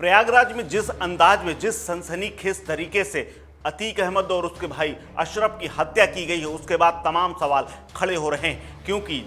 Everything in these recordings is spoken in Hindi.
प्रयागराज में जिस अंदाज में, जिस सनसनीखेज तरीके से अतीक अहमद और उसके भाई अशरफ की हत्या की गई है, उसके बाद तमाम सवाल खड़े हो रहे हैं। क्योंकि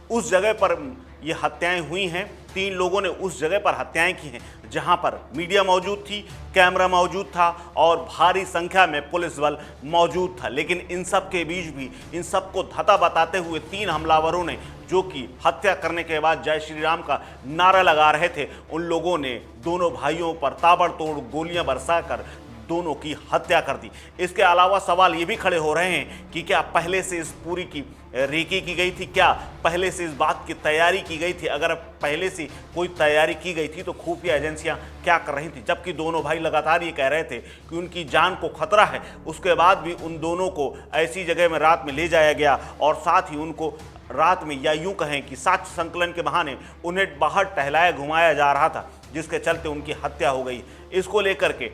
उस जगह पर ये हत्याएं हुई हैं, 3 लोगों ने उस जगह पर हत्याएं की हैं जहां पर मीडिया मौजूद थी, कैमरा मौजूद था और भारी संख्या में पुलिस बल मौजूद था। लेकिन इन सब के बीच भी इन सबको धता बताते हुए 3 हमलावरों ने, जो कि हत्या करने के बाद जय श्री राम का नारा लगा रहे थे, उन लोगों ने दोनों भाइयों पर ताबड़तोड़ गोलियां बरसाकर दोनों की हत्या कर दी। इसके अलावा सवाल ये भी खड़े हो रहे हैं कि क्या पहले से इस पूरी की रेकी की गई थी, क्या पहले से इस बात की तैयारी की गई थी। अगर पहले से कोई तैयारी की गई थी तो खुफिया एजेंसियां क्या कर रही थी, जबकि दोनों भाई लगातार ये कह रहे थे कि उनकी जान को खतरा है। उसके बाद भी उन दोनों को ऐसी जगह में रात में ले जाया गया और साथ ही उनको रात में, या यूं कहें कि साक्ष्य संकलन के बहाने उन्हें बाहर टहलाया घुमाया जा रहा था, जिसके चलते उनकी हत्या हो गई। इसको लेकर के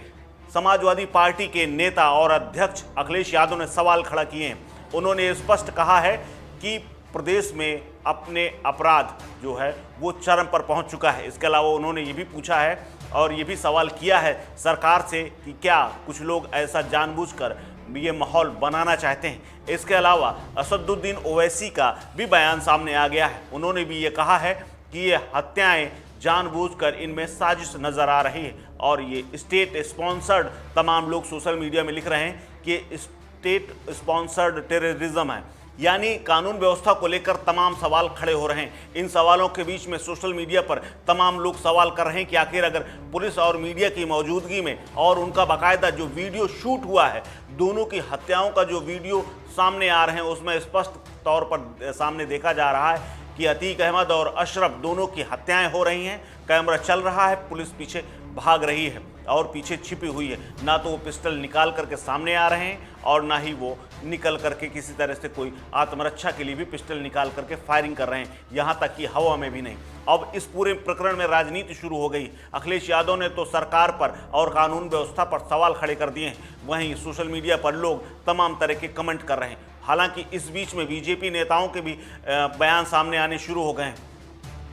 समाजवादी पार्टी के नेता और अध्यक्ष अखिलेश यादव ने सवाल खड़ा किए हैं। उन्होंने स्पष्ट कहा है कि प्रदेश में अपने अपराध जो है वो चरम पर पहुंच चुका है। इसके अलावा उन्होंने ये भी पूछा है और ये भी सवाल किया है सरकार से कि क्या कुछ लोग ऐसा जानबूझकर ये माहौल बनाना चाहते हैं। इसके अलावा असदुद्दीन ओवैसी का भी बयान सामने आ गया है। उन्होंने भी ये कहा है कि ये हत्याएं जानबूझकर इनमें साजिश नजर आ रही है और ये स्टेट स्पॉन्सर्ड, तमाम लोग सोशल मीडिया में लिख रहे हैं कि स्टेट स्पॉन्सर्ड टेररिज्म है, यानी कानून व्यवस्था को लेकर तमाम सवाल खड़े हो रहे हैं। इन सवालों के बीच में सोशल मीडिया पर तमाम लोग सवाल कर रहे हैं कि आखिर अगर पुलिस और मीडिया की मौजूदगी में और उनका बाकायदा जो वीडियो शूट हुआ है, दोनों की हत्याओं का जो वीडियो सामने आ रहे हैं, उसमें स्पष्ट तौर पर सामने देखा जा रहा है कि अतीक अहमद और अशरफ दोनों की हत्याएं हो रही हैं, कैमरा चल रहा है, पुलिस पीछे भाग रही है और पीछे छिपी हुई है। ना तो वो पिस्टल निकाल करके सामने आ रहे हैं और ना ही वो निकल करके किसी तरह से कोई आत्मरक्षा के लिए भी पिस्टल निकाल करके फायरिंग कर रहे हैं, यहाँ तक कि हवा में भी नहीं। अब इस पूरे प्रकरण में राजनीति शुरू हो गई। अखिलेश यादव ने तो सरकार पर और कानून व्यवस्था पर सवाल खड़े कर दिए हैं, वहीं सोशल मीडिया पर लोग तमाम तरह के कमेंट कर रहे हैं। हालांकि इस बीच में बीजेपी नेताओं के भी बयान सामने आने शुरू हो गए हैं।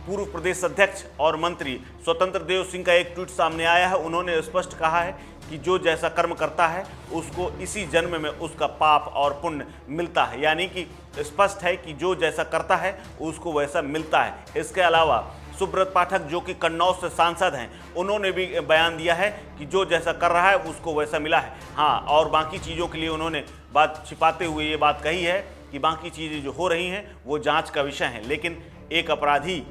पूर्व प्रदेश अध्यक्ष और मंत्री स्वतंत्र देव सिंह का एक ट्वीट सामने आया है। उन्होंने स्पष्ट कहा है कि जो जैसा कर्म करता है उसको इसी जन्म में उसका पाप और पुण्य मिलता है, यानी कि स्पष्ट है कि जो जैसा करता है उसको वैसा मिलता है। इसके अलावा सुब्रत पाठक, जो कि कन्नौज से सांसद हैं, उन्होंने भी बयान दिया है कि जो जैसा कर रहा है उसको वैसा मिला है। हाँ, और बाकी चीज़ों के लिए उन्होंने बात छिपाते हुए ये बात कही है कि बाकी चीज़ें जो हो रही हैं वो जांच का विषय है। लेकिन एक अपराधी,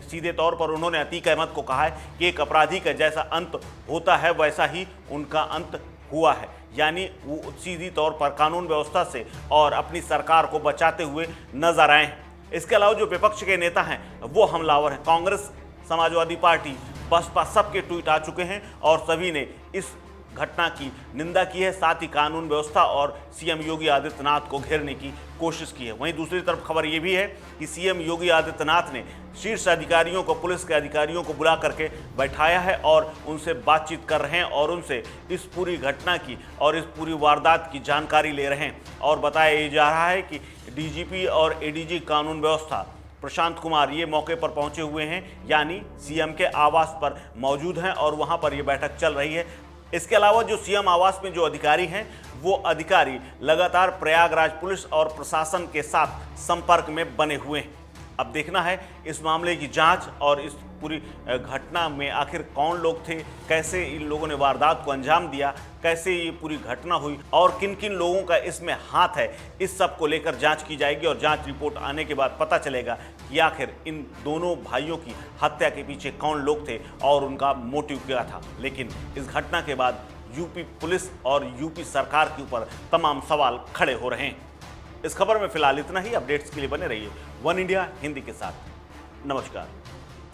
सीधे तौर पर उन्होंने अतीक अहमद को कहा है कि एक अपराधी का जैसा अंत होता है वैसा ही उनका अंत हुआ है, यानी वो सीधी तौर पर कानून व्यवस्था से और अपनी सरकार को बचाते हुए नजर आए हैं। इसके अलावा जो विपक्ष के नेता हैं वो हमलावर हैं। कांग्रेस, समाजवादी पार्टी, बसपा, सबके ट्वीट आ चुके हैं और सभी ने इस घटना की निंदा की है, साथ ही कानून व्यवस्था और सीएम योगी आदित्यनाथ को घेरने की कोशिश की है। वहीं दूसरी तरफ खबर ये भी है कि सीएम योगी आदित्यनाथ ने शीर्ष अधिकारियों को, पुलिस के अधिकारियों को बुला करके बैठाया है और उनसे बातचीत कर रहे हैं और उनसे इस पूरी घटना की और इस पूरी वारदात की जानकारी ले रहे हैं। और बताया जा रहा है कि डीजीपी और एडीजी कानून व्यवस्था प्रशांत कुमार ये मौके पर पहुंचे हुए हैं, यानी सीएम के आवास पर मौजूद हैं और वहां पर ये बैठक चल रही है। इसके अलावा जो सीएम आवास में जो अधिकारी हैं वो अधिकारी लगातार प्रयागराज पुलिस और प्रशासन के साथ संपर्क में बने हुए हैं। अब देखना है इस मामले की जांच और इस पूरी घटना में आखिर कौन लोग थे, कैसे इन लोगों ने वारदात को अंजाम दिया, कैसे ये पूरी घटना हुई और किन किन लोगों का इसमें हाथ है। इस सब को लेकर जांच की जाएगी और जांच रिपोर्ट आने के बाद पता चलेगा कि आखिर इन दोनों भाइयों की हत्या के पीछे कौन लोग थे और उनका मोटिव क्या था। लेकिन इस घटना के बाद यूपी पुलिस और यूपी सरकार के ऊपर तमाम सवाल खड़े हो रहे हैं। इस खबर में फिलहाल इतना ही। अपडेट्स के लिए बने रहिए वन इंडिया हिंदी के साथ। नमस्कार।